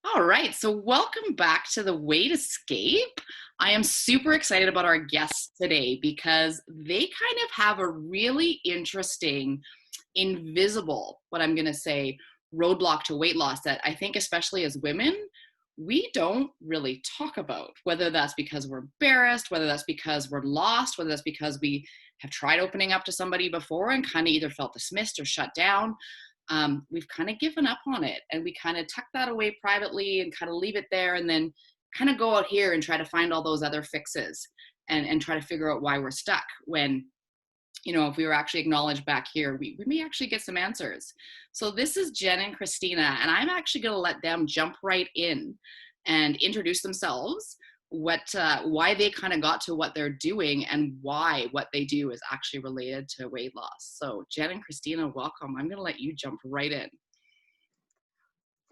All right, so welcome back to the Weight Escape. I am super excited about our guests today because they kind of have a really interesting, invisible, what I'm going to say, roadblock to weight loss that I think, especially as women, we don't really talk about. Whether that's because we're embarrassed, whether that's because we're lost, whether that's because we have tried opening up to somebody before and kind of either felt dismissed or shut down. We've kind of given up on it, and we kind of tuck that away privately and kind of leave it there, and then kind of go out here and try to find all those other fixes and try to figure out why we're stuck when, if we were actually acknowledged back here, we may actually get some answers. So this is Jenn and Christina, and I'm actually going to let them jump right in and introduce themselves, why they kind of got to what they're doing, and why what they do is actually related to weight loss. So Jenn and Christina, welcome. I'm going to let you jump right in.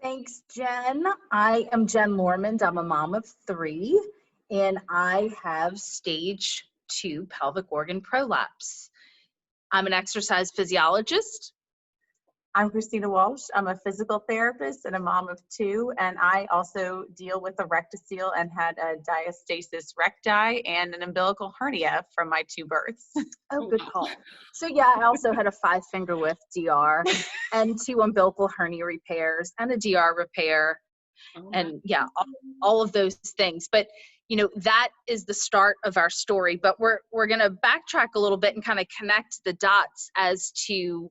Thanks, Jen. I am Jenn Lormand. I'm a mom of 3, and I have stage 2 pelvic organ prolapse. I'm an exercise physiologist. I'm Christina Walsh. I'm a physical therapist and a mom of 2, and I also deal with a rectocele and had a diastasis recti and an umbilical hernia from my 2 births. Oh, good call. So yeah, I also had a 5-finger width DR and 2 umbilical hernia repairs and a DR repair, and yeah, all of those things. But that is the start of our story. But we're going to backtrack a little bit and kind of connect the dots as to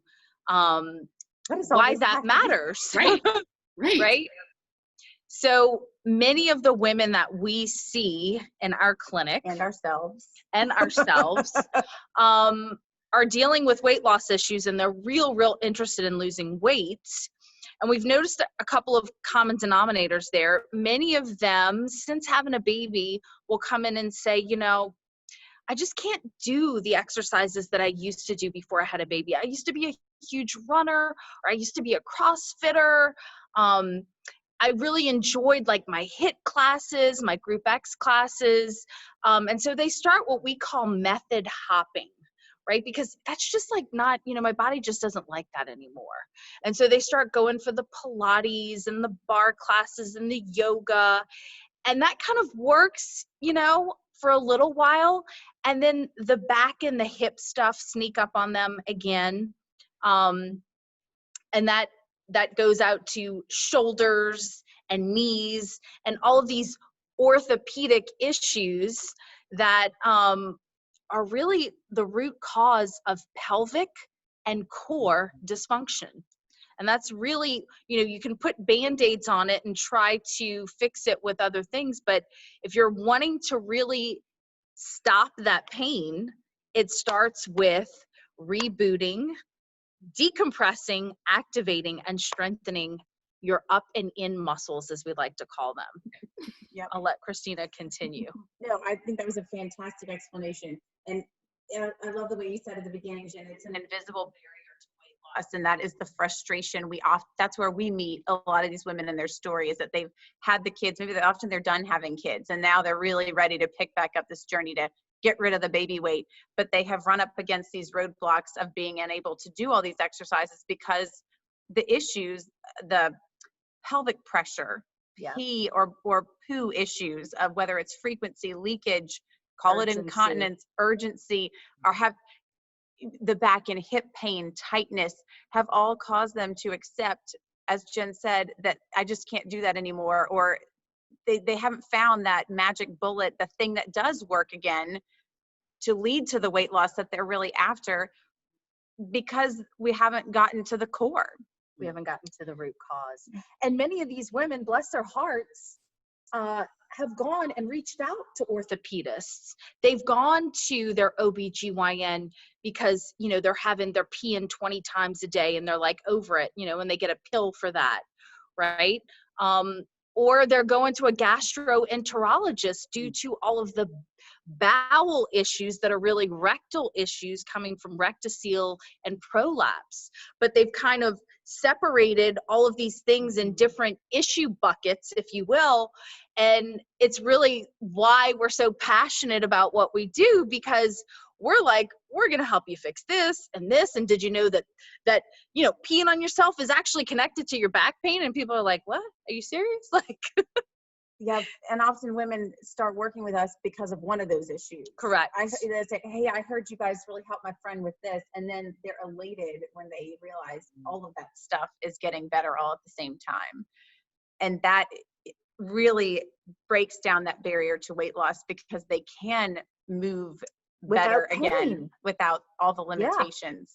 why that matters. Right. Right. So many of the women that we see in our clinic and ourselves are dealing with weight loss issues, and they're real interested in losing weight. And we've noticed a couple of common denominators there. Many of them, since having a baby, will come in and say, I just can't do the exercises that I used to do before I had a baby. I used to be a huge runner, or I used to be a CrossFitter. I really enjoyed like my HIIT classes, my Group X classes. And so they start what we call method hopping, right? Because that's just like not, my body just doesn't like that anymore. And so they start going for the Pilates and the bar classes and the yoga. And that kind of works, for a little while. And then the back and the hip stuff sneak up on them again. And that goes out to shoulders and knees and all of these orthopedic issues that are really the root cause of pelvic and core dysfunction. And that's really, you can put Band-Aids on it and try to fix it with other things. But if you're wanting to really stop that pain, it starts with rebooting, decompressing, activating, and strengthening your up and in muscles, as we like to call them. Yep. I'll let Christina continue. No, I think that was a fantastic explanation. And I love the way you said at the beginning, Jen, it's an invisible barrier to weight loss. And that is the frustration that's where we meet a lot of these women in their story, is that they've had the kids, maybe they're done having kids, and now they're really ready to pick back up this journey to get rid of the baby weight, but they have run up against these roadblocks of being unable to do all these exercises because the issues, the pelvic pressure, pee or poo issues of whether it's frequency, leakage, call it incontinence, urgency, or have the back and hip pain, tightness, have all caused them to accept, as Jen said, that I just can't do that anymore, or they haven't found that magic bullet, the thing that does work again to lead to the weight loss that they're really after, because we haven't gotten to the core. We haven't gotten to the root cause. And many of these women, bless their hearts, have gone and reached out to orthopedists. They've gone to their OBGYN because, they're having their peeing 20 times a day and they're like over it, and they get a pill for that, right? Or they're going to a gastroenterologist due to all of the bowel issues that are really rectal issues coming from rectocele and prolapse. But they've kind of separated all of these things in different issue buckets, if you will. And it's really why we're so passionate about what we do, because we're like, we're going to help you fix this and this. And did you know that, you know, peeing on yourself is actually connected to your back pain? And people are like, what? Are you serious? Like, Yeah, and often women start working with us because of one of those issues. correct. They say, hey, I heard you guys really helped my friend with this. And then they're elated when they realize all of that stuff is getting better all at the same time. And that really breaks down that barrier to weight loss, because they can move better again without all the limitations.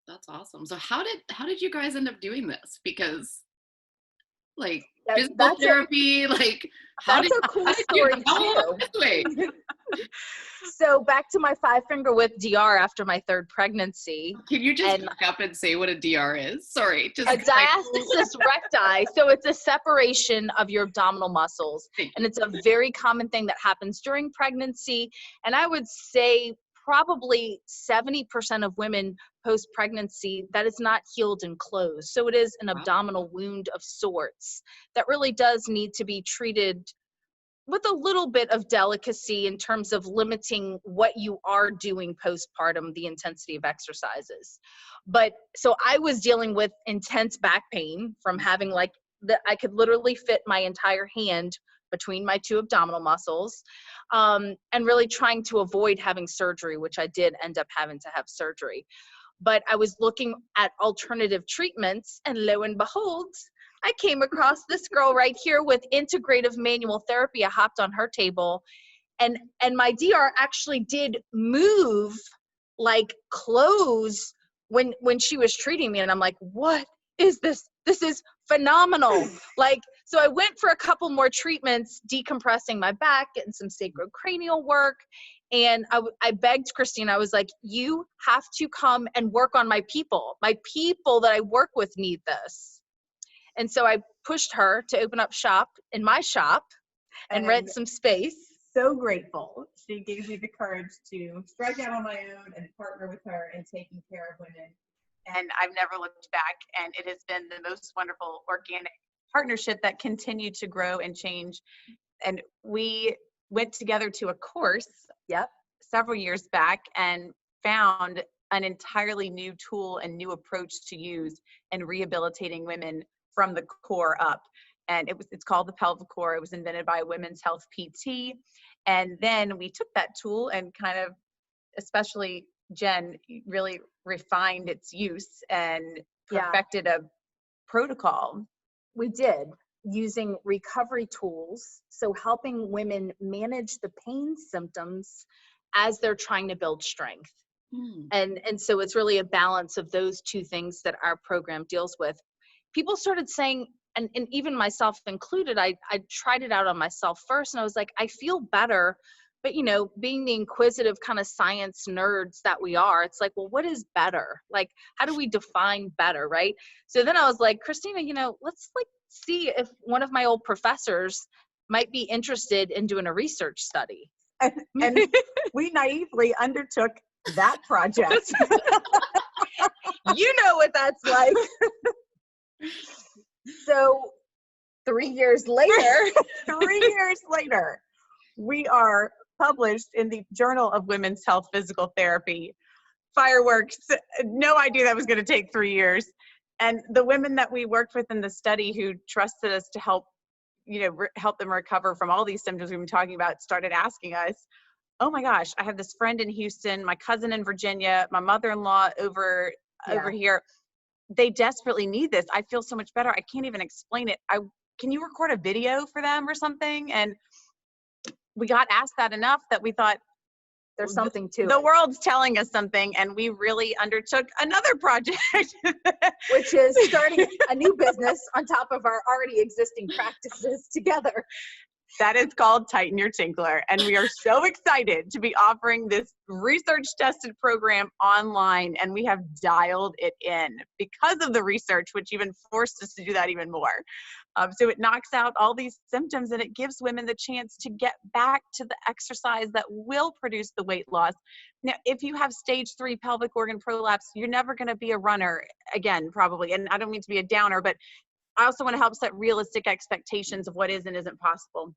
That's awesome. So how did you guys end up doing this? Because like physical that's therapy, like how that's did a cool how did you story how too. this way? So back to my 5-finger width DR after my 3rd pregnancy. Can you just back up and say what a DR is? Sorry, just A diastasis recti. So it's a separation of your abdominal muscles, and it's a very common thing that happens during pregnancy. And I would say probably 70% of women post-pregnancy that is not healed and closed. So it is an abdominal wound of sorts that really does need to be treated with a little bit of delicacy in terms of limiting what you are doing postpartum, the intensity of exercises. But so I was dealing with intense back pain from having like I could literally fit my entire hand between my 2 abdominal muscles, and really trying to avoid having surgery, which I did end up having to have surgery. But I was looking at alternative treatments, and lo and behold, I came across this girl right here with integrative manual therapy. I hopped on her table, and my DR actually did move, like close, when she was treating me. And I'm like, what is this? This is phenomenal. Like, so I went for a couple more treatments, decompressing my back, getting some sacrocranial work. And I begged Christina, I was like, you have to come and work on my people. My people that I work with need this. And so I pushed her to open up shop in my shop and rent some space. So grateful she gave me the courage to strike out on my own and partner with her in taking care of women. And I've never looked back, and it has been the most wonderful organic partnership that continued to grow and change. And we went together to a course several years back and found an entirely new tool and new approach to use in rehabilitating women from the core up. And it's called the pelvic core. It was invented by a women's health PT. And then we took that tool and kind of, especially Jenn, really refined its use and perfected a protocol. We did, using recovery tools. So helping women manage the pain symptoms as they're trying to build strength. And so it's really a balance of those 2 things that our program deals with. People started saying, and even myself included, I tried it out on myself first, and I was like, I feel better. But, you know, being the inquisitive kind of science nerds that we are, it's like, well, what is better? Like, how do we define better, right? So then I was like, Christina, you know, let's like see if one of my old professors might be interested in doing a research study. And we naively undertook that project. You know what that's like. So 3 years later, we are published in the Journal of Women's Health Physical Therapy. Fireworks, no idea that was going to take 3 years. And the women that we worked with in the study who trusted us to help, you know, help them recover from all these symptoms we've been talking about, started asking us, oh my gosh, I have this friend in Houston, my cousin in Virginia, my mother-in-law over here. They desperately need this. I feel so much better. I can't even explain it. Can you record a video for them or something? And we got asked that enough that we thought, there's something to the it. world's telling us something, and we really undertook another project. Which is starting a new business on top of our already existing practices together. That is called Tighten Your Tinkler. And we are so excited to be offering this research-tested program online. And we have dialed it in because of the research, which even forced us to do that even more. So it knocks out all these symptoms, and it gives women the chance to get back to the exercise that will produce the weight loss. Now, if you have stage 3 pelvic organ prolapse, you're never going to be a runner again, probably. And I don't mean to be a downer, but I also want to help set realistic expectations of what is and isn't possible.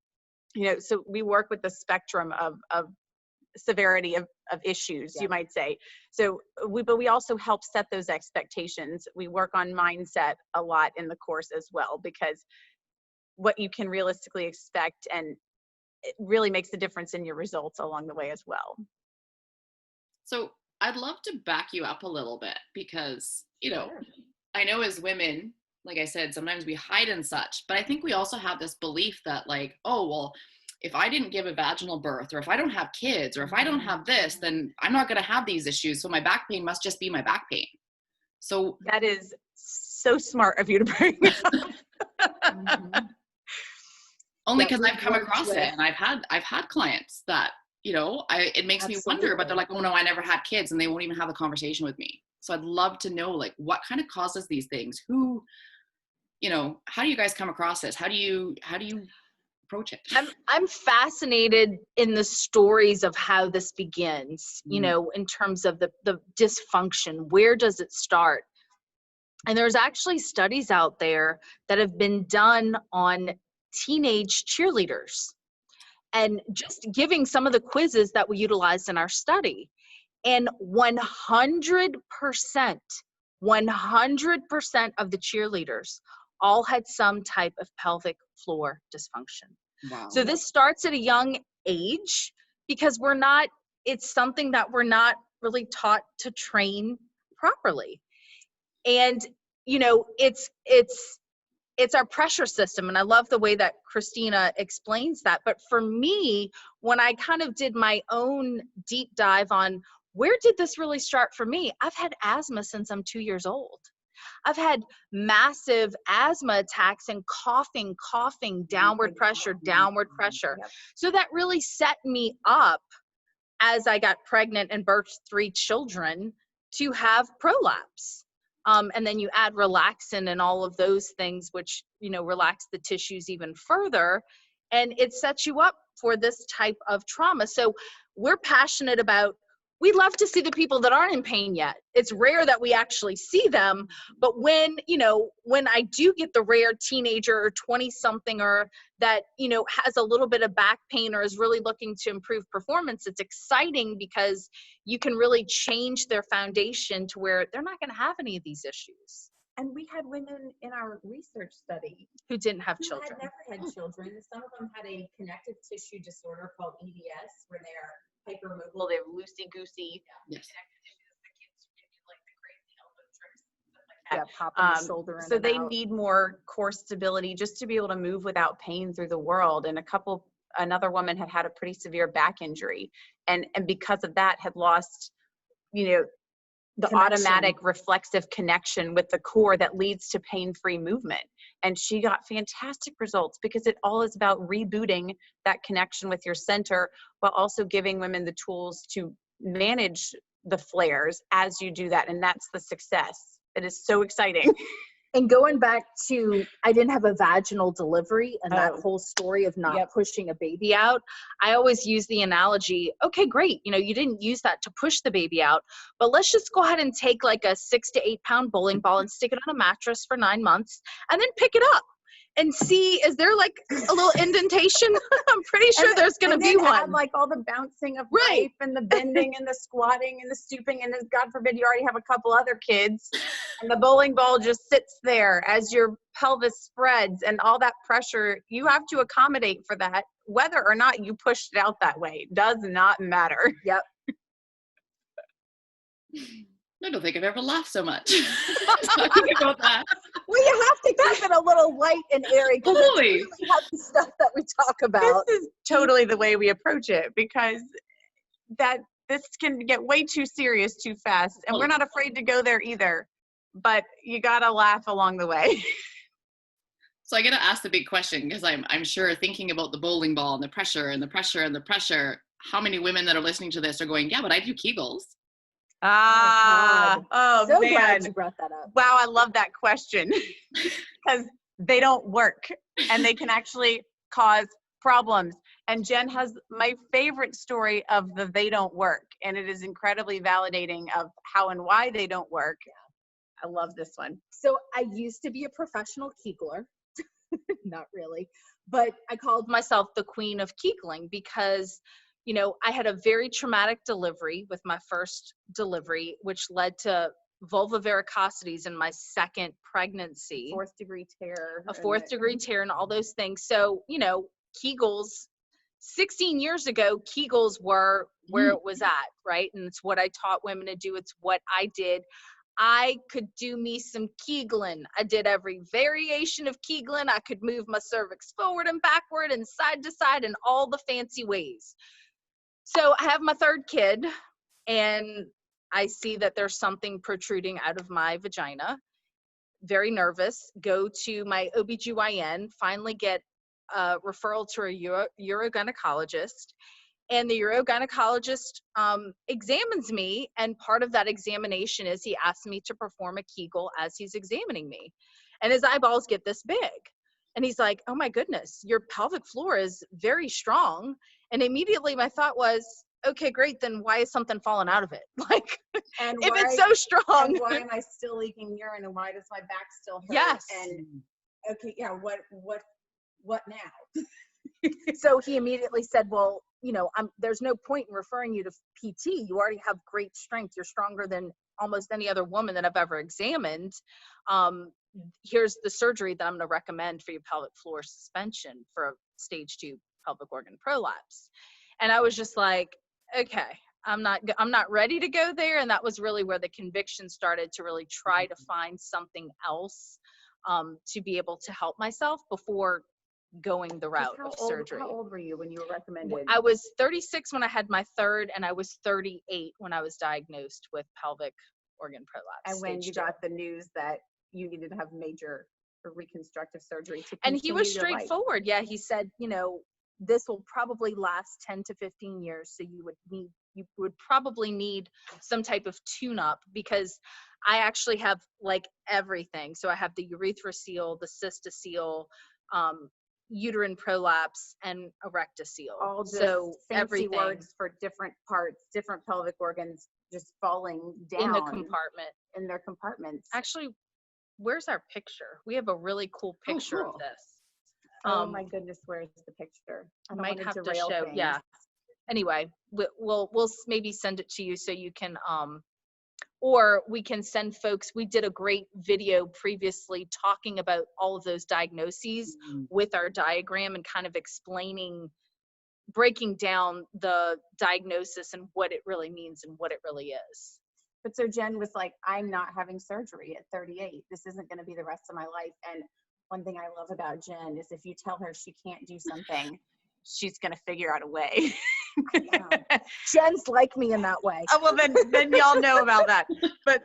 You know, so we work with the spectrum of severity of issues, you might say. So but we also help set those expectations. We work on mindset a lot in the course as well, because what you can realistically expect, and it really makes a difference in your results along the way as well. So I'd love to back you up a little bit because, Sure. I know as women, like I said, sometimes we hide and such, but I think we also have this belief that like, oh, well, if I didn't give a vaginal birth, or if I don't have kids, or if I don't have this, then I'm not going to have these issues. So my back pain must just be my back pain. So That is so smart of you to bring up. only because I've come across it, and I've had clients that, it makes me wonder, but they're like, oh no, I never had kids, and they won't even have a conversation with me. So I'd love to know, like, what kind of causes these things? Who, how do you guys come across this? How do you approach it? I'm fascinated in the stories of how this begins, in terms of the dysfunction. Where does it start? And there's actually studies out there that have been done on teenage cheerleaders, and just giving some of the quizzes that we utilized in our study. And 100% of the cheerleaders all had some type of pelvic floor dysfunction. Wow. So this starts at a young age, because it's something that we're not really taught to train properly. And, it's our pressure system. And I love the way that Christina explains that. But for me, when I kind of did my own deep dive on where did this really start for me, I've had asthma since I'm 2 years old. I've had massive asthma attacks and coughing, downward pressure. Yep. So that really set me up as I got pregnant and birthed 3 children to have prolapse. And then you add relaxin and all of those things, which, relax the tissues even further. And it sets you up for this type of trauma. So we're passionate about, we love to see the people that aren't in pain yet. It's rare that we actually see them. But when I do get the rare teenager or 20-something or that, has a little bit of back pain or is really looking to improve performance, it's exciting because you can really change their foundation to where they're not going to have any of these issues. And we had women in our research study who didn't have children. Had never had children. Some of them had a connective tissue disorder called EDS, where they are hypermobile, they're loosey-goosey. Yes. Popping the shoulder in so and they out. need more core stability just to be able to move without pain through the world. And another woman had a pretty severe back injury, and because of that had lost, the automatic reflexive connection with the core that leads to pain-free movement. And she got fantastic results because it all is about rebooting that connection with your center, while also giving women the tools to manage the flares as you do that. And that's the success. It is so exciting. And going back to, I didn't have a vaginal delivery and that whole story of not pushing a baby out. I always use the analogy, okay, great. You didn't use that to push the baby out, but let's just go ahead and take like a 6 to 8 pound bowling ball and stick it on a mattress for 9 months and then pick it up and see, is there like a little indentation? I'm pretty sure there's going to be one. Add like all the bouncing of life and the bending and the squatting and the stooping, and God forbid you already have a couple other kids, and the bowling ball just sits there as your pelvis spreads, and all that pressure, you have to accommodate for that, whether or not you pushed it out that way. Does not matter. Yep. I don't think I've ever laughed so much talking about that. Well, you have to keep it a little light and airy because it's really heavy stuff that we talk about. This is totally the way we approach it, because this can get way too serious too fast, and we're not afraid to go there either. But you gotta laugh along the way. So I gotta ask the big question, because I'm sure, thinking about the bowling ball and the pressure and the pressure and the pressure, how many women that are listening to this are going, yeah, but I do Kegels? So man. Glad you brought that up. Wow, I love that question, because they don't work and they can actually cause problems. And Jenn has my favorite story of they don't work, and it is incredibly validating of how and why they don't work. I love this one. So I used to be a professional Kegler. Not really, but I called myself the queen of Kegling because you know, I had a very traumatic delivery with my first delivery, which led to vulva varicosities in my second pregnancy. Fourth degree tear. A fourth degree tear and all those things. So, you know, Kegels, 16 years ago, Kegels were where it was at, right? And it's what I taught women to do. It's what I did. I could do me some Kegelen. I did every variation of Kegelen. I could move my cervix forward and backward and side to side in all the fancy ways. So I have my third kid and I see that there's something protruding out of my vagina. Very nervous, go to my OBGYN, finally get a referral to a urogynecologist. And the urogynecologist examines me, and part of that examination is he asks me to perform a Kegel as he's examining me. And his eyeballs get this big. And he's like, oh my goodness, your pelvic floor is very strong. And immediately my thought was, okay, great, then why is something falling out of it? Like, and if why, it's so strong. And why am I still leaking urine, and why does my back still hurt? Yes. And okay, yeah, what now? So he immediately said, well, you know, there's no point in referring you to PT. You already have great strength. You're stronger than almost any other woman that I've ever examined. Here's the surgery that I'm going to recommend for your pelvic floor suspension for a stage 2 pelvic organ prolapse. And I was just like, okay, I'm not ready to go there. And that was really where the conviction started to really try to find something else to be able to help myself before going the route of surgery. How old were you when you were recommended? I was 36 when I had my third, and I was 38 when I was diagnosed with pelvic organ prolapse. And when you got the news that you needed to have major reconstructive surgery to and he was straightforward. Yeah, he said, you know, this will probably last 10 to 15 years, so you would probably need some type of tune-up, because I actually have like everything. So I have the urethrocoel, the cystocoel, uterine prolapse, and erectocoel. All just so fancy everything words for different parts, different pelvic organs just falling down in the compartment, in their compartments. Actually, where's our picture? We have a really cool picture of this. Oh my goodness, where's the picture? I might have to show. Yeah. Anyway, we'll maybe send it to you so you can or we can send folks. We did a great video previously talking about all of those diagnoses with our diagram and kind of breaking down the diagnosis and what it really means and what it really is. But so Jen was like, I'm not having surgery at 38. This isn't going to be the rest of my life. And one thing I love about Jen is if you tell her she can't do something, she's going to figure out a way. Jen's like me in that way. Oh, well, then y'all know about that. But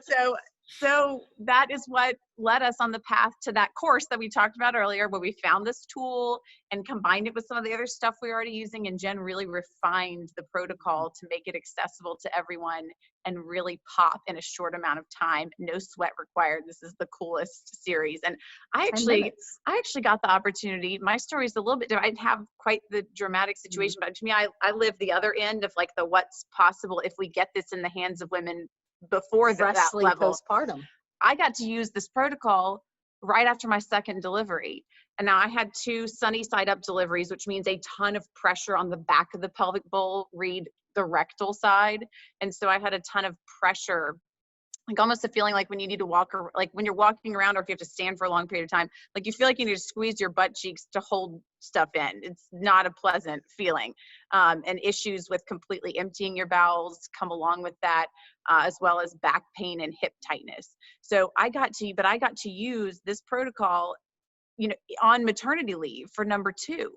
so that is what led us on the path to that course that we talked about earlier, where we found this tool and combined it with some of the other stuff we were already using. And Jen really refined the protocol to make it accessible to everyone and really pop in a short amount of time. No sweat required. This is the coolest series. And I actually got the opportunity. My story is a little bit different. I didn't have quite the dramatic situation, but to me, I live the other end of like the what's possible if we get this in the hands of women before that level. Postpartum. I got to use this protocol right after my second delivery. And now I had 2 sunny side up deliveries, which means a ton of pressure on the back of the pelvic bowl, read the rectal side. And so I had a ton of pressure, like almost a feeling like when you need to walk, or like when you're walking around, or if you have to stand for a long period of time, like you feel like you need to squeeze your butt cheeks to hold stuff in. It's not a pleasant feeling. And issues with completely emptying your bowels come along with that, as well as back pain and hip tightness. So I got to use this protocol, you know, on maternity leave for number 2.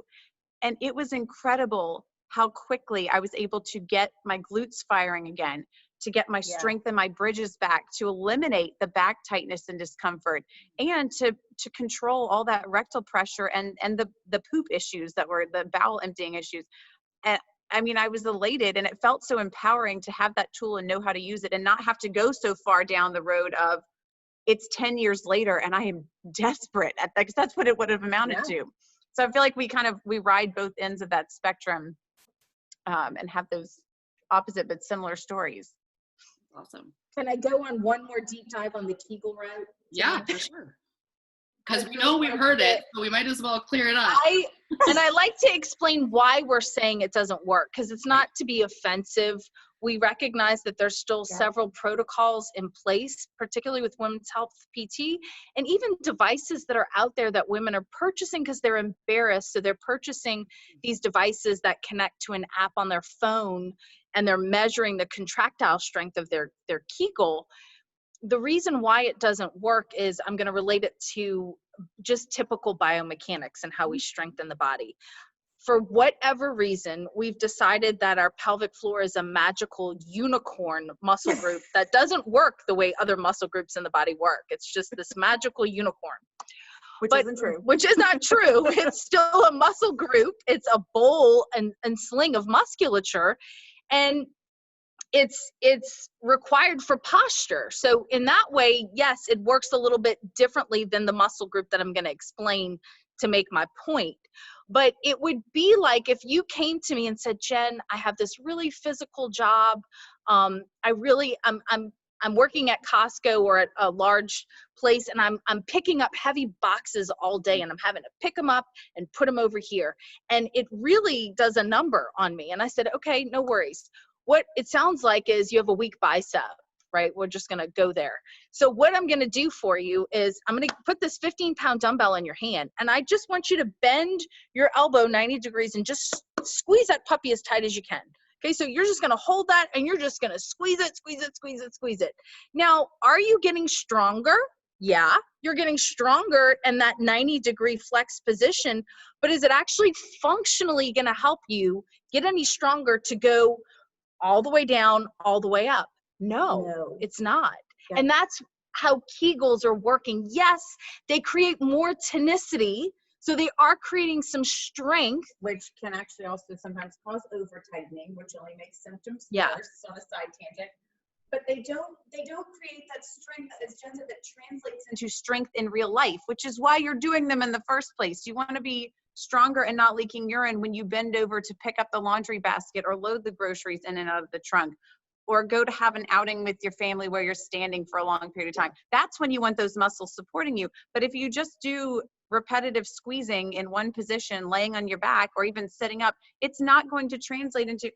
And it was incredible how quickly I was able to get my glutes firing again, to get my strength and my bridges back, to eliminate the back tightness and discomfort, and to control all that rectal pressure and the poop issues that were the bowel emptying issues. And I mean, I was elated, and it felt so empowering to have that tool and know how to use it and not have to go so far down the road of it's 10 years later and I am desperate at that, because that's what it would have amounted to. So I feel like we ride both ends of that spectrum, and have those opposite but similar stories. Awesome. Can I go on one more deep dive on the Kegel route? Yeah, for sure. Because we know we've heard it, so we might as well clear it up. And I like to explain why we're saying it doesn't work, because it's not to be offensive. We recognize that there's still several protocols in place, particularly with women's health PT, and even devices that are out there that women are purchasing because they're embarrassed. So they're purchasing these devices that connect to an app on their phone, and they're measuring the contractile strength of their Kegel. The reason why it doesn't work is I'm going to relate it to just typical biomechanics and how we strengthen the body. For whatever reason, we've decided that our pelvic floor is a magical unicorn muscle group that doesn't work the way other muscle groups in the body work. It's just this magical unicorn. Which isn't true. Which is not true. It's still a muscle group. It's a bowl and sling of musculature. And it's required for posture. So in that way, yes, it works a little bit differently than the muscle group that I'm going to explain to make my point. But it would be like if you came to me and said, Jen, I have this really physical job. I'm working at Costco or at a large place, and I'm picking up heavy boxes all day, and I'm having to pick them up and put them over here. And it really does a number on me. And I said, okay, no worries. What it sounds like is you have a weak bicep, right? We're just going to go there. So what I'm going to do for you is I'm going to put this 15-pound dumbbell in your hand, and I just want you to bend your elbow 90 degrees and just squeeze that puppy as tight as you can. Okay, so you're just going to hold that, and you're just going to squeeze it, squeeze it, squeeze it, squeeze it. Now, are you getting stronger? Yeah, you're getting stronger in that 90-degree flex position, but is it actually functionally going to help you get any stronger to go all the way down, all the way up? No. It's not. Yeah. And that's how Kegels are working. Yes, they create more tonicity. So they are creating some strength. Which can actually also sometimes cause over tightening, which only makes symptoms worse on a side tangent. But they don't create that strength, as Jen said, that translates into strength in real life, which is why you're doing them in the first place. You want to be stronger and not leaking urine when you bend over to pick up the laundry basket or load the groceries in and out of the trunk, or go to have an outing with your family where you're standing for a long period of time. That's when you want those muscles supporting you. But if you just do repetitive squeezing in one position, laying on your back, or even sitting up, it's not going to translate into,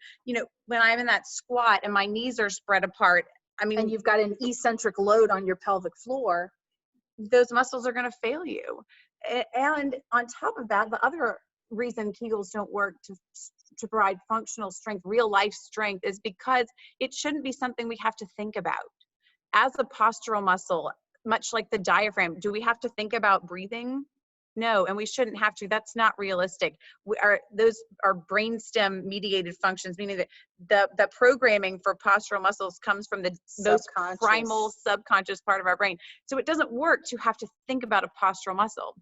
when I'm in that squat and my knees are spread apart, and you've got an eccentric load on your pelvic floor, those muscles are going to fail you. And on top of that, the other reason Kegels don't work to provide functional strength, real life strength, is because it shouldn't be something we have to think about. As a postural muscle, much like the diaphragm, do we have to think about breathing? No, and we shouldn't have to. That's not realistic. Those are brainstem mediated functions, meaning that the programming for postural muscles comes from the most primal subconscious part of our brain. So it doesn't work to have to think about a postural muscle.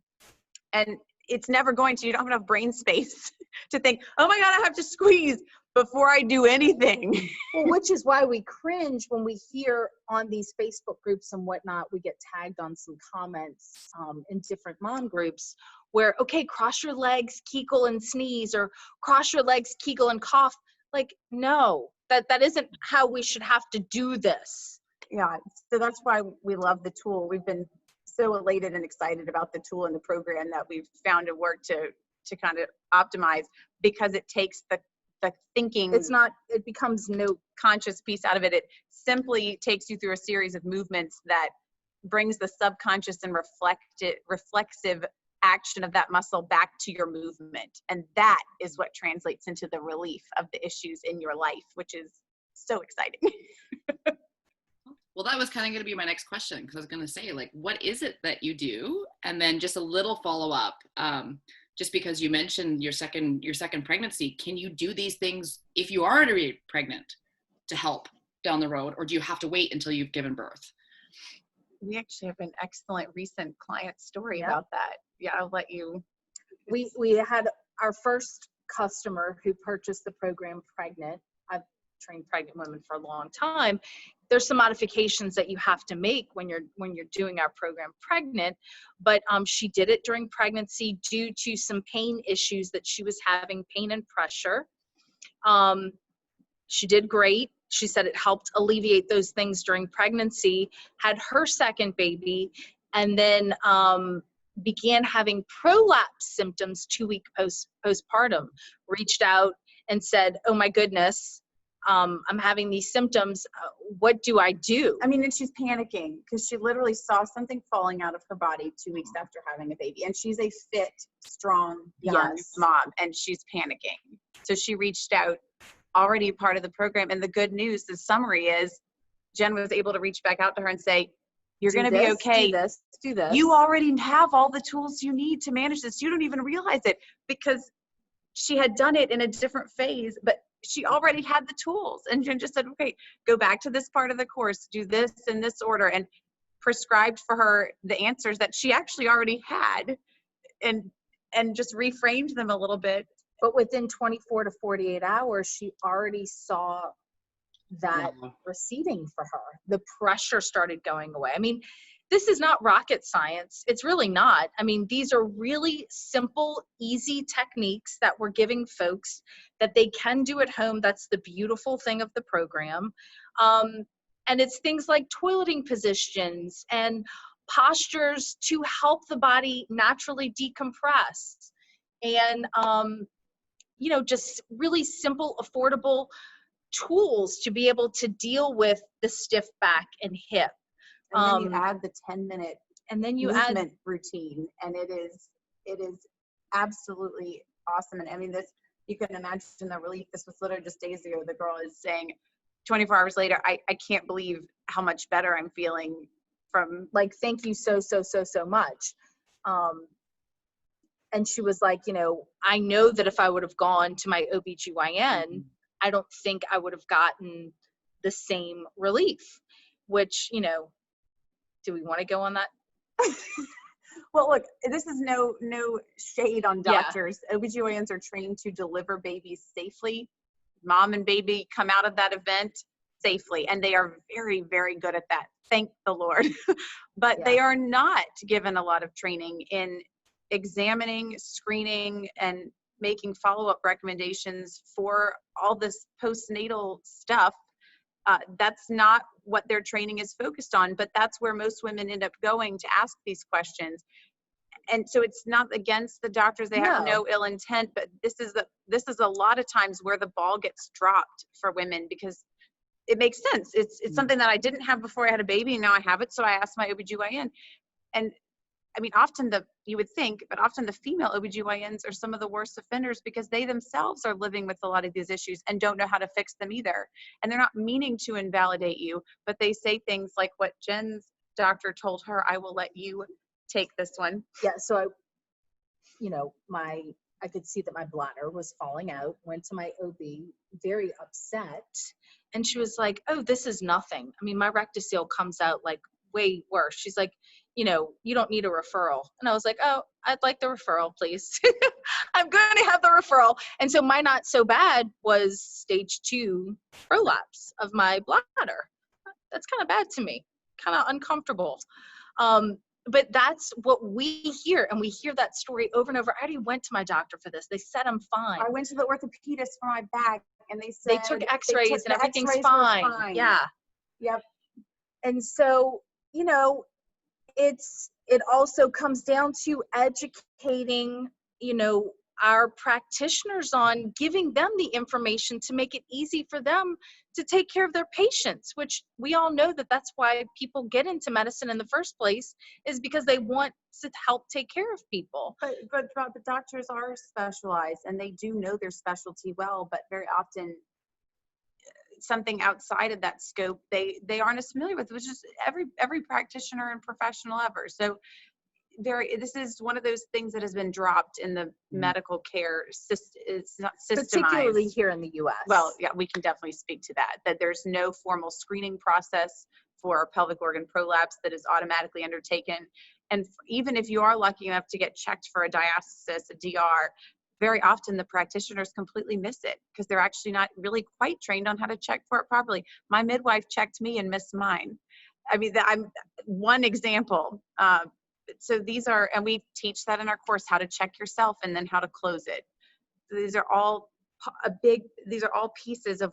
And it's never going to. You don't have enough brain space to think, oh my God, I have to squeeze before I do anything. Well, which is why we cringe when we hear on these Facebook groups and whatnot, we get tagged on some comments in different mom groups where, okay, cross your legs, Kegel and sneeze, or cross your legs, Kegel and cough. Like, no, that isn't how we should have to do this. Yeah, so that's why we love the tool. We've been so elated and excited about the tool and the program that we've found to work to kind of optimize, because it takes the thinking. It becomes no conscious piece out of it. It simply takes you through a series of movements that brings the subconscious and reflexive action of that muscle back to your movement. And that is what translates into the relief of the issues in your life, which is so exciting. Well, that was kind of going to be my next question, because I was going to say, like, what is it that you do? And then just a little follow-up, just because you mentioned your second pregnancy, can you do these things if you are already pregnant to help down the road, or do you have to wait until you've given birth? We actually have an excellent recent client story about that. Yeah, I'll let you. We had our first customer who purchased the program pregnant. I've trained pregnant women for a long time. There's some modifications that you have to make when you're doing our program pregnant, but she did it during pregnancy due to some pain issues that she was having, pain and pressure. She did great. She said it helped alleviate those things during pregnancy, had her second baby, and then began having prolapse symptoms 2 weeks postpartum, reached out and said, oh my goodness, I'm having these symptoms. What do I do? I mean, and she's panicking because she literally saw something falling out of her body 2 weeks after having a baby. And she's a fit, strong, young mom, and she's panicking. So she reached out, already part of the program. And the good news, the summary is, Jenn was able to reach back out to her and say, you're going to be okay. Do this. You already have all the tools you need to manage this. You don't even realize it, because she had done it in a different phase, but she already had the tools. And Jenn just said, okay, go back to this part of the course, do this in this order, and prescribed for her the answers that she actually already had, and just reframed them a little bit. But within 24 to 48 hours, she already saw that receding for her. The pressure started going away. I mean, this is not rocket science. It's really not. I mean, these are really simple, easy techniques that we're giving folks that they can do at home. That's the beautiful thing of the program. And it's things like toileting positions and postures to help the body naturally decompress. And, you know, just really simple, affordable tools to be able to deal with the stiff back and hip. And then you add the 10-minute and then you movement routine, and it is absolutely awesome. And I mean, this, you can imagine the relief. This was literally just days ago. The girl is saying 24 hours later, I can't believe how much better I'm feeling from, like, thank you so much. And she was like, you know, I know that if I would have gone to my OBGYN, I don't think I would have gotten the same relief, which, you know, do we want to go on that? Well, look, this is no shade on doctors. Yeah. OBGYNs are trained to deliver babies safely. Mom and baby come out of that event safely, and they are very, very good at that. Thank the Lord. But they are not given a lot of training in examining, screening, and making follow-up recommendations for all this postnatal stuff. That's not what their training is focused on, but that's where most women end up going to ask these questions. And so it's not against the doctors. They have no ill intent, but this is a lot of times where the ball gets dropped for women, because it makes sense. It's something that I didn't have before I had a baby, and now I have it. So I asked my OBGYN. And I mean, often you would think, but often the female OBGYNs are some of the worst offenders, because they themselves are living with a lot of these issues and don't know how to fix them either. And they're not meaning to invalidate you, but they say things like what Jenn's doctor told her. I will let you take this one. Yeah. So I could see that my bladder was falling out, went to my OB, very upset. And she was like, oh, this is nothing. I mean, my rectocele comes out like way worse. She's like, you know, you don't need a referral. And I was like, oh, I'd like the referral, please. I'm going to have the referral. And so my not so bad was stage 2 prolapse of my bladder. That's kind of bad to me, kind of uncomfortable. But that's what we hear. And we hear that story over and over. I already went to my doctor for this. They said I'm fine. I went to the orthopedist for my back, and they said they took x-rays and everything's fine. Yeah. Yep. And so, you know, it also comes down to educating, you know, our practitioners on giving them the information to make it easy for them to take care of their patients, which we all know that's why people get into medicine in the first place, is because they want to help take care of people. But doctors are specialized, and they do know their specialty well, but very often something outside of that scope they aren't as familiar with, which is every practitioner and professional ever. So this is one of those things that has been dropped in the medical care system. It's not systemized, particularly here in the U.S. Well, yeah, we can definitely speak to that there's no formal screening process for pelvic organ prolapse that is automatically undertaken. And even if you are lucky enough to get checked for a diastasis, a DR, very often the practitioners completely miss it, because they're actually not really quite trained on how to check for it properly. My midwife checked me and missed mine. I mean, I'm one example. So these are, and we teach that in our course, how to check yourself and then how to close it. So these are all pieces of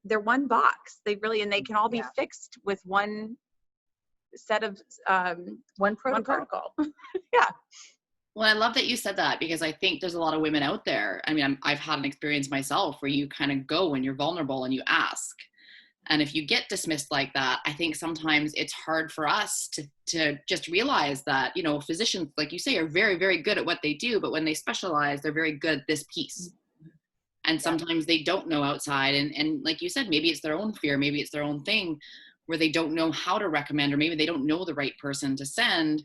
they're one box. They can all be fixed with one set of one one protocol. protocol. Yeah. Well, I love that you said that, because I think there's a lot of women out there. I mean, I've had an experience myself where you kind of go when you're vulnerable and you ask. And if you get dismissed like that, I think sometimes it's hard for us to just realize that, you know, physicians, like you say, are very, very good at what they do, but when they specialize, they're very good at this piece. And sometimes they don't know outside. And like you said, maybe it's their own fear, maybe it's their own thing where they don't know how to recommend, or maybe they don't know the right person to send,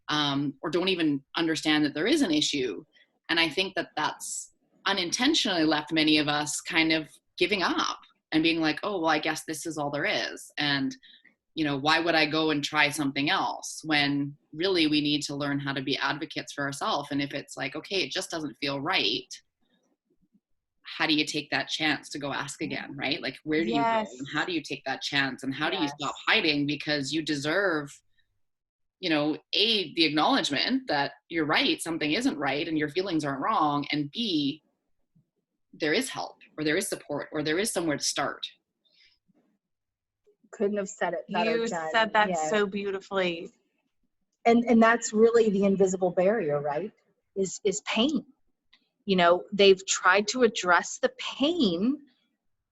or don't even understand that there is an issue. And I think that that's unintentionally left many of us kind of giving up and being like, oh, well, I guess this is all there is. And, you know, why would I go and try something else when really we need to learn how to be advocates for ourselves? And if it's like, okay, it just doesn't feel right, how do you take that chance to go ask again, right? Like, where do you go and how do you take that chance, and how do you stop hiding? Because you deserve, you know, A, the acknowledgement that you're right, something isn't right and your feelings aren't wrong, and B, there is help, or there is support, or there is somewhere to start. Couldn't have said it better, You Jen. said that so beautifully. And that's really the invisible barrier, right? Is pain. You know, they've tried to address the pain.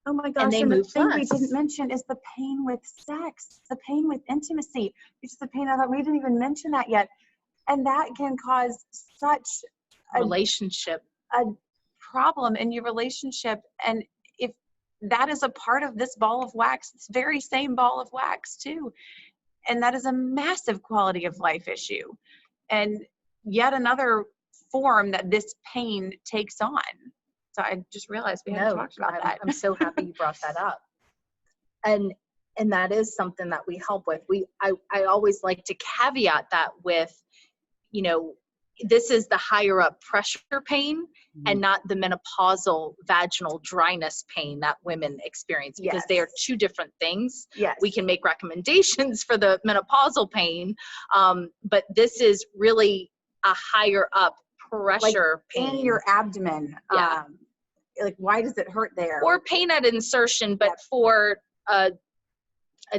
Oh my gosh, and they and the move thing we less. didn't mention is the pain with sex, the pain with intimacy. It's the pain, I thought we didn't even mention that yet. And that can cause such a problem in your relationship. And if that is a part of this ball of wax, it's very same ball of wax too. And that is a massive quality of life issue. And yet another form that this pain takes on. So I just realized we haven't talked about that. I'm so happy you brought that up. And that is something that we help with. I always like to caveat that with, you know, this is the higher up pressure pain and not the menopausal vaginal dryness pain that women experience, because they are two different things. We can make recommendations for the menopausal pain, but this is really a higher up pressure pain in your abdomen. Like, why does it hurt there? Or pain at insertion, but for a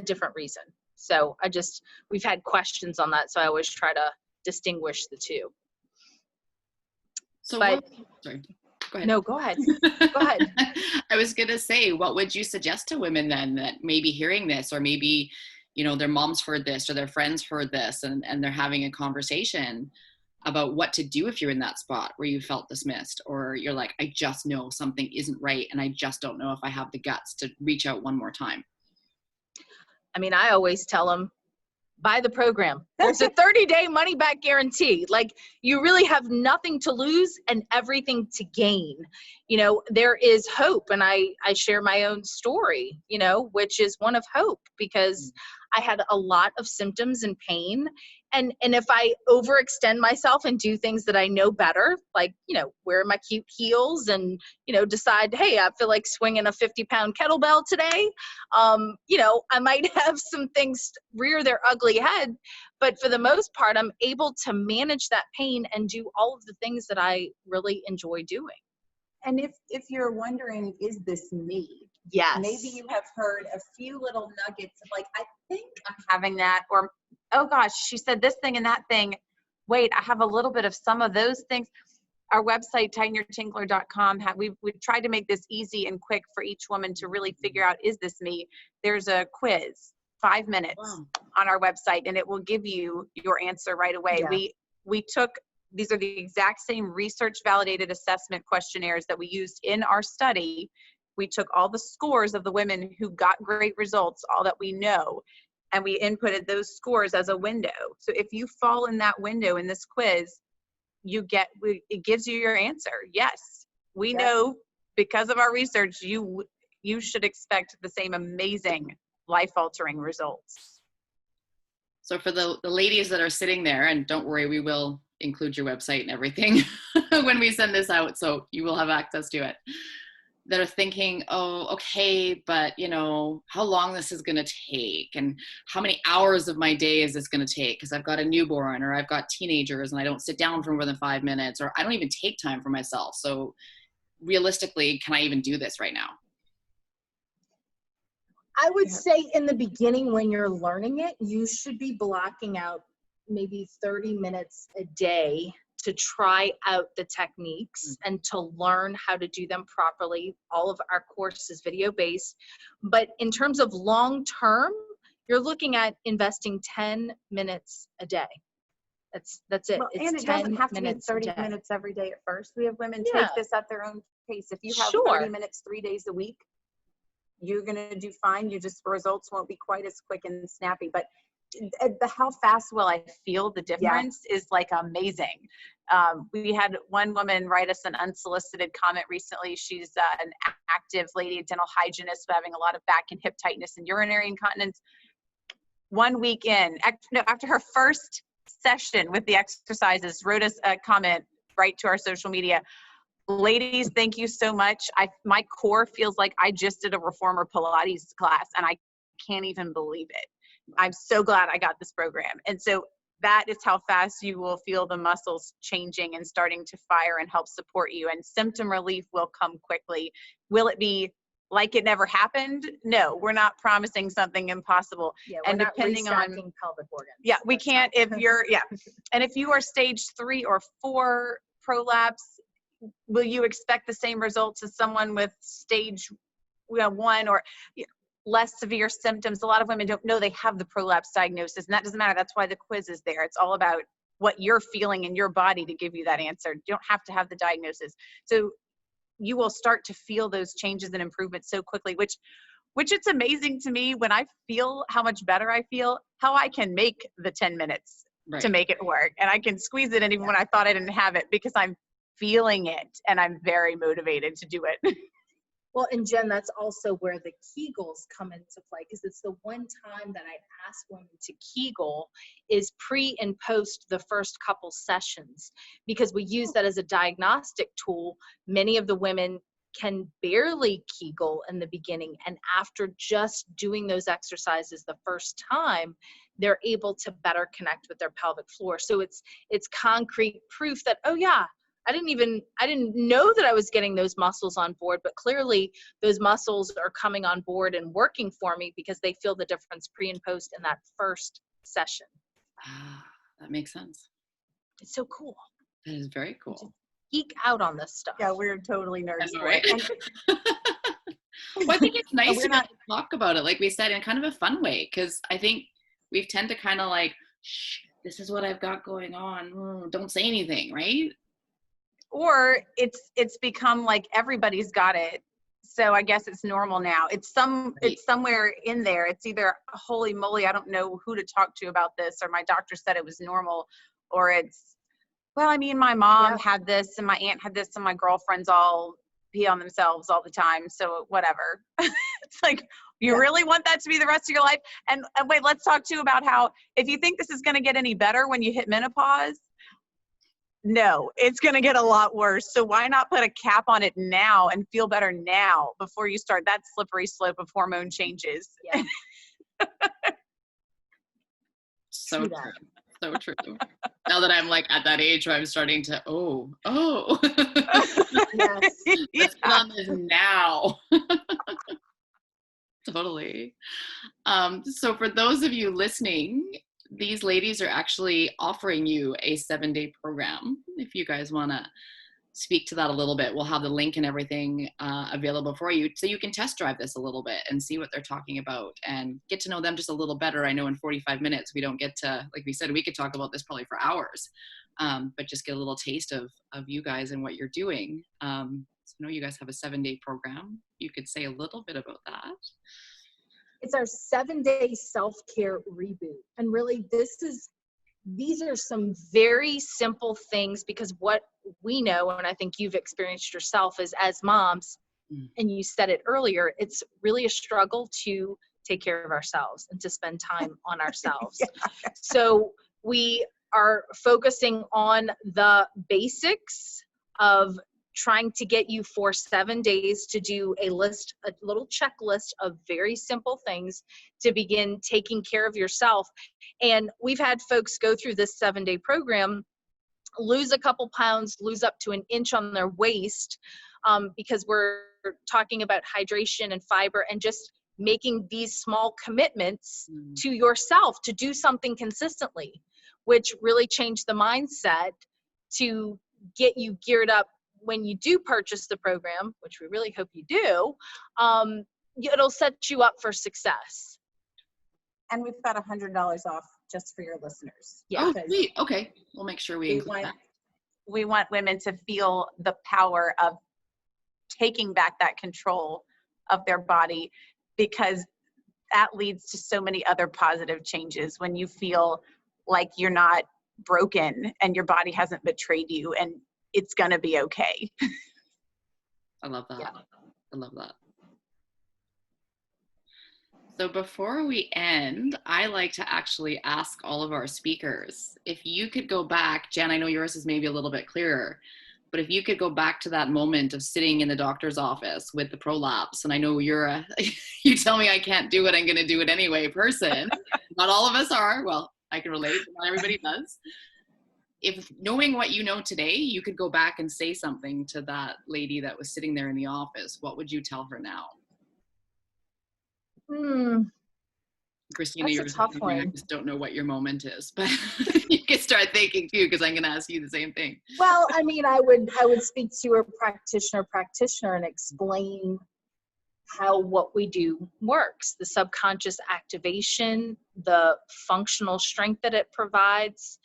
different reason. So we've had questions on that, so I always try to distinguish the two. So sorry, go ahead. No, go ahead. Go ahead. I was going to say, what would you suggest to women then that maybe hearing this, or maybe, you know, their mom's heard this or their friends heard this, and they're having a conversation about what to do if you're in that spot where you felt dismissed, or you're like, I just know something isn't right and I just don't know if I have the guts to reach out one more time? I mean, I always tell them, buy the program. There's a 30-day money back guarantee. Like, you really have nothing to lose and everything to gain. You know, there is hope. And I share my own story, you know, which is one of hope, because I had a lot of symptoms and pain. And if I overextend myself and do things that I know better, like, you know, wear my cute heels and, you know, decide, hey, I feel like swinging a 50-pound kettlebell today, you know, I might have some things rear their ugly head. But for the most part, I'm able to manage that pain and do all of the things that I really enjoy doing. And if you're wondering, is this me? Yes. Maybe you have heard a few little nuggets of like, I think I'm having that, or, oh gosh, she said this thing and that thing. Wait, I have a little bit of some of those things. Our website, tightenyourtinkler.com, we've tried to make this easy and quick for each woman to really figure out, is this me? There's a quiz, 5 minutes on our website, and it will give you your answer right away. Yeah. We took, these are the exact same research validated assessment questionnaires that we used in our study. We took all the scores of the women who got great results, all that we know, and we inputted those scores as a window. So if you fall in that window in this quiz, it gives you your answer. Yes, we know, because of our research, you should expect the same amazing life-altering results. So for the ladies that are sitting there, and don't worry, we will include your website and everything when we send this out, so you will have access to it, that are thinking, oh, okay, but you know, how long this is going to take, and how many hours of my day is this going to take, because I've got a newborn, or I've got teenagers, and I don't sit down for more than 5 minutes, or I don't even take time for myself. So realistically, can I even do this right now? I would say in the beginning when you're learning it, you should be blocking out maybe 30 minutes a day to try out the techniques and to learn how to do them properly. All of our course is video based. But in terms of long term, you're looking at investing 10 minutes a day. That's it. Well, it's and it doesn't have to be 30 a day. minutes every day at first. We have women Yeah. take this at their own pace. If you have Sure. 30 minutes 3 days a week, you're going to do fine. You just, results won't be quite as quick and snappy, but how fast will I feel the difference is like amazing. We had one woman write us an unsolicited comment recently. She's an active lady, dental hygienist, but having a lot of back and hip tightness and urinary incontinence. 1 week in, after her first session with the exercises, wrote us a comment right to our social media. Ladies, thank you so much. My core feels like I just did a reformer Pilates class and I can't even believe it. I'm so glad I got this program. And so that is how fast you will feel the muscles changing and starting to fire and help support you. And symptom relief will come quickly. Will it be like it never happened? No, we're not promising something impossible. Yeah, and depending on pelvic organs. Yeah, we can't if you're, And if you are stage 3 or 4 prolapse, will you expect the same results as someone with stage 1 or less severe symptoms? A lot of women don't know they have the prolapse diagnosis, and that doesn't matter. That's why the quiz is there. It's all about what you're feeling in your body to give you that answer. You don't have to have the diagnosis. So you will start to feel those changes and improvements so quickly, which it's amazing to me when I feel how much better I feel, how I can make the 10 minutes to make it work. And I can squeeze it in even when I thought I didn't have it, because I'm feeling it and I'm very motivated to do it. Well, and Jen, that's also where the Kegels come into play, because it's the one time that I ask women to Kegel is pre and post the first couple sessions, because we use that as a diagnostic tool. Many of the women can barely Kegel in the beginning, and after just doing those exercises the first time, they're able to better connect with their pelvic floor. So it's concrete proof that, oh yeah, I didn't know that I was getting those muscles on board, but clearly those muscles are coming on board and working for me because they feel the difference pre and post in that first session. Ah, that makes sense. It's so cool. That is very cool. Geek out on this stuff. Yeah, we're totally nerds. Know, right? Well, I think it's nice to talk about it, like we said, in kind of a fun way, because I think we tend to kind of like, shh, this is what I've got going on. Don't say anything, right? Or it's become like everybody's got it, so I guess it's normal now. It's somewhere in there. It's either, holy moly, I don't know who to talk to about this, or my doctor said it was normal, or it's, well, I mean, my mom had this and my aunt had this and my girlfriends all pee on themselves all the time, so whatever. It's like, you really want that to be the rest of your life? And wait, let's talk too about how, if you think this is going to get any better when you hit menopause, no, it's going to get a lot worse. So why not put a cap on it now and feel better now before you start that slippery slope of hormone changes? Yeah. So true. So true. Now that I'm like at that age where I'm starting to, Yes. Let's put on this now. Totally. So for those of you listening, these ladies are actually offering you a 7-day program. If you guys want to speak to that a little bit, we'll have the link and everything available for you, so you can test drive this a little bit and see what they're talking about and get to know them just a little better. I know in 45 minutes we don't get to, like we said, we could talk about this probably for hours, but just get a little taste of you guys and what you're doing. So I know you guys have a 7-day program. You could say a little bit about that. It's our 7-day self-care reboot. And really these are some very simple things, because what we know, and I think you've experienced yourself, is as moms, and you said it earlier, it's really a struggle to take care of ourselves and to spend time on ourselves. So we are focusing on the basics of trying to get you for 7 days to do a little checklist of very simple things to begin taking care of yourself. And we've had folks go through this 7-day program, lose a couple pounds, lose up to an inch on their waist, because we're talking about hydration and fiber and just making these small commitments to yourself to do something consistently, which really changed the mindset to get you geared up when you do purchase the program, which we really hope you do. It'll set you up for success. And we've got $100 off just for your listeners. Yeah. Oh, sweet. Okay. We'll make sure we include that. We want women to feel the power of taking back that control of their body, because that leads to so many other positive changes when you feel like you're not broken and your body hasn't betrayed you and it's going to be okay. I love that. Yeah. I love that. So before we end, I like to actually ask all of our speakers, if you could go back, Jen, I know yours is maybe a little bit clearer, but if you could go back to that moment of sitting in the doctor's office with the prolapse, and I know you're a, you tell me I can't do it, I'm going to do it anyway person. Not all of us are. Well, I can relate. Not everybody does. If knowing what you know today, you could go back and say something to that lady that was sitting there in the office, what would you tell her now? Christina, That's a tough one. I just don't know what your moment is, but you can start thinking too, because I'm going to ask you the same thing. Well, I mean, I would speak to a practitioner and explain how what we do works, the subconscious activation, the functional strength that it provides,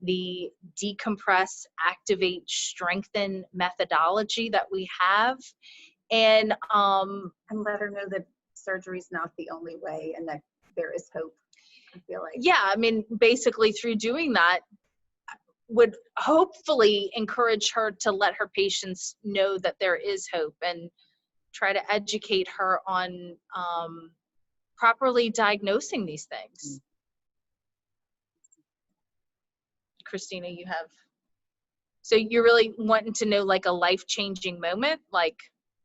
the decompress, activate, strengthen methodology that we have, and let her know that surgery is not the only way and that there is hope. I feel like. Yeah, I mean, basically through doing that, would hopefully encourage her to let her patients know that there is hope and try to educate her on properly diagnosing these things. Christina, you have, so you're really wanting to know like a life-changing moment? Like,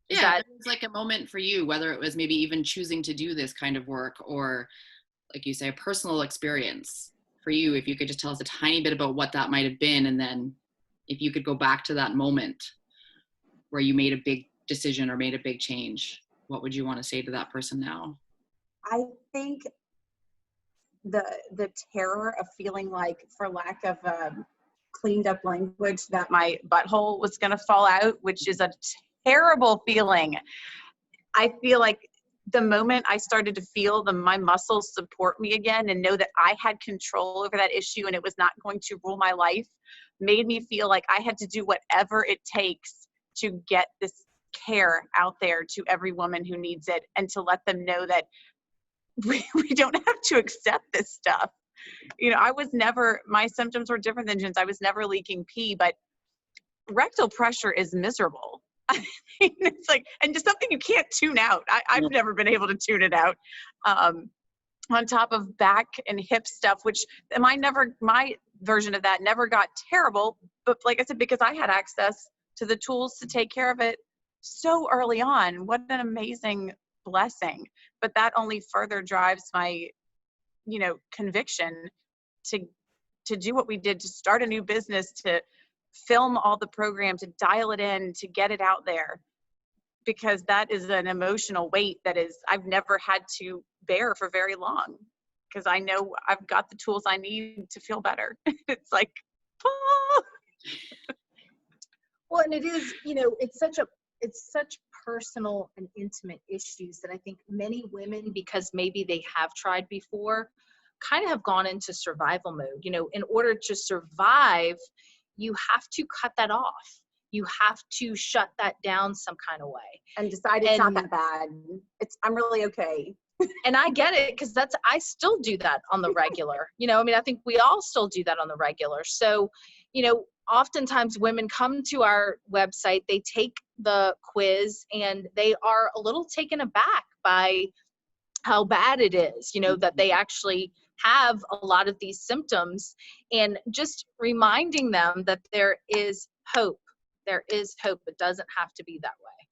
yeah, it was like a moment for you, whether it was maybe even choosing to do this kind of work, or like you say, a personal experience for you. If you could just tell us a tiny bit about what that might have been, and then if you could go back to that moment where you made a big decision or made a big change, what would you want to say to that person now? I think the terror of feeling like, for lack of cleaned up language, that my butthole was going to fall out, which is a terrible feeling. I feel like the moment I started to feel my muscles support me again and know that I had control over that issue and it was not going to rule my life, made me feel like I had to do whatever it takes to get this care out there to every woman who needs it, and to let them know that we don't have to accept this stuff. You know, I was never, my symptoms were different than Jen's. I was never leaking pee, but rectal pressure is miserable. I mean, it's like, and just something you can't tune out. I've never been able to tune it out. On top of back and hip stuff, which my version of that never got terrible. But like I said, because I had access to the tools to take care of it so early on, what an amazing blessing. But that only further drives my, conviction to do what we did, to start a new business, to film all the program, to dial it in, to get it out there, because that is an emotional weight that I've never had to bear for very long, because I know I've got the tools I need to feel better. It's like, ah. Well, and it is, it's such personal and intimate issues that I think many women, because maybe they have tried before, kind of have gone into survival mode. In order to survive, you have to cut that off. You have to shut that down some kind of way. And decide it's not that bad. I'm really okay. And I get it, because I still do that on the regular. I think we all still do that on the regular. So, oftentimes women come to our website, they take the quiz, and they are a little taken aback by how bad it is, that they actually have a lot of these symptoms, and just reminding them that there is hope. There is hope. It doesn't have to be that way.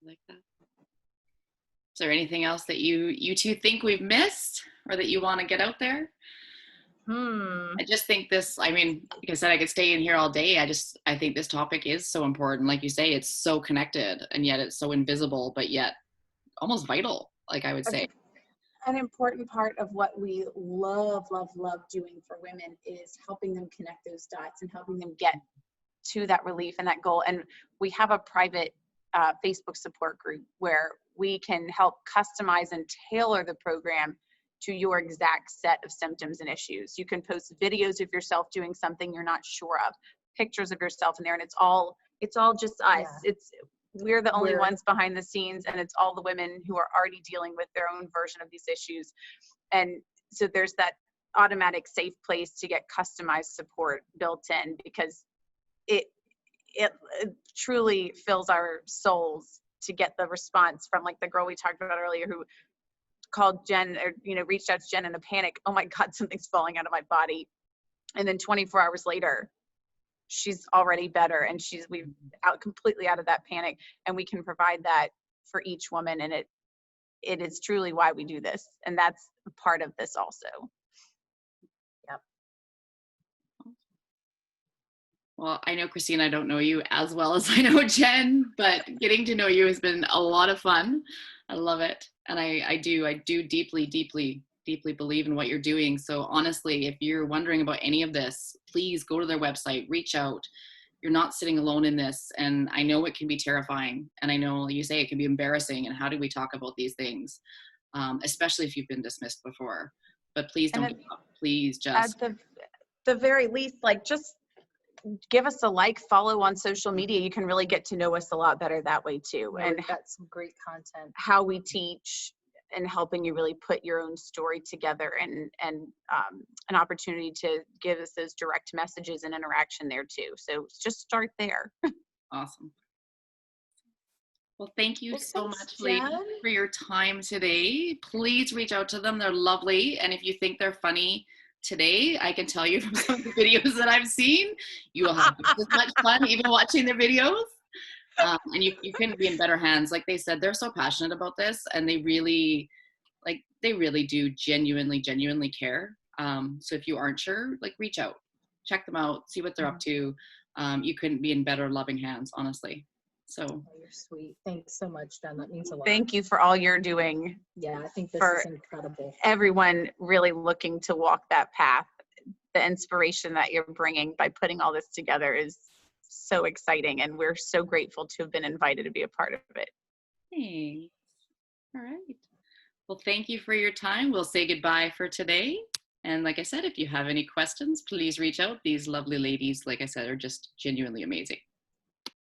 Like that. Is there anything else that you two think we've missed, or that you want to get out there? I just think this, I mean, like I said, I could stay in here all day. I think this topic is so important. Like you say, it's so connected and yet it's so invisible, but yet almost vital, like I would say. An important part of what we love doing for women is helping them connect those dots and helping them get to that relief and that goal. And we have a private Facebook support group where we can help customize and tailor the program to your exact set of symptoms and issues. You can post videos of yourself doing something you're not sure of, pictures of yourself in there, and it's all just us. Yeah. We're the only ones behind the scenes, and it's all the women who are already dealing with their own version of these issues. And so there's that automatic safe place to get customized support built in, because it truly fills our souls to get the response from, like the girl we talked about earlier who called Jenn, or reached out to Jenn in a panic. Oh my God, something's falling out of my body. And then 24 hours later, she's already better, and we've completely out of that panic, and we can provide that for each woman. And it is truly why we do this, and that's a part of this also. Yep. Well, I know, Christina, I don't know you as well as I know Jenn, but getting to know you has been a lot of fun. I love it. And I do deeply believe in what you're doing. So honestly, if you're wondering about any of this, please go to their website, reach out. You're not sitting alone in this. And I know it can be terrifying. And I know you say it can be embarrassing. And how do we talk about these things? Especially if you've been dismissed before. But please don't give up. Please just. At the very least, like, just give us a like, follow on social media. You can really get to know us a lot better that way too. Yeah, and got some great content. How we teach, and helping you really put your own story together, and an opportunity to give us those direct messages and interaction there too. So just start there. Awesome. Well, thank you so much, ladies, for your time today. Please reach out to them. They're lovely. And if you think they're funny today, I can tell you from some of the videos that I've seen, you will have as much fun even watching their videos. And you couldn't be in better hands. Like they said, they're so passionate about this, and they really do genuinely care. So if you aren't sure, like, reach out, check them out, see what they're up to. You couldn't be in better loving hands, honestly. So you're sweet. Thanks so much, Jenn. That means a lot. Thank you for all you're doing. Yeah, I think this is incredible. Everyone really looking to walk that path. The inspiration that you're bringing by putting all this together is so exciting, and we're so grateful to have been invited to be a part of it. Thanks. All right. Well, thank you for your time. We'll say goodbye for today. And like I said, if you have any questions, please reach out. These lovely ladies, like I said, are just genuinely amazing.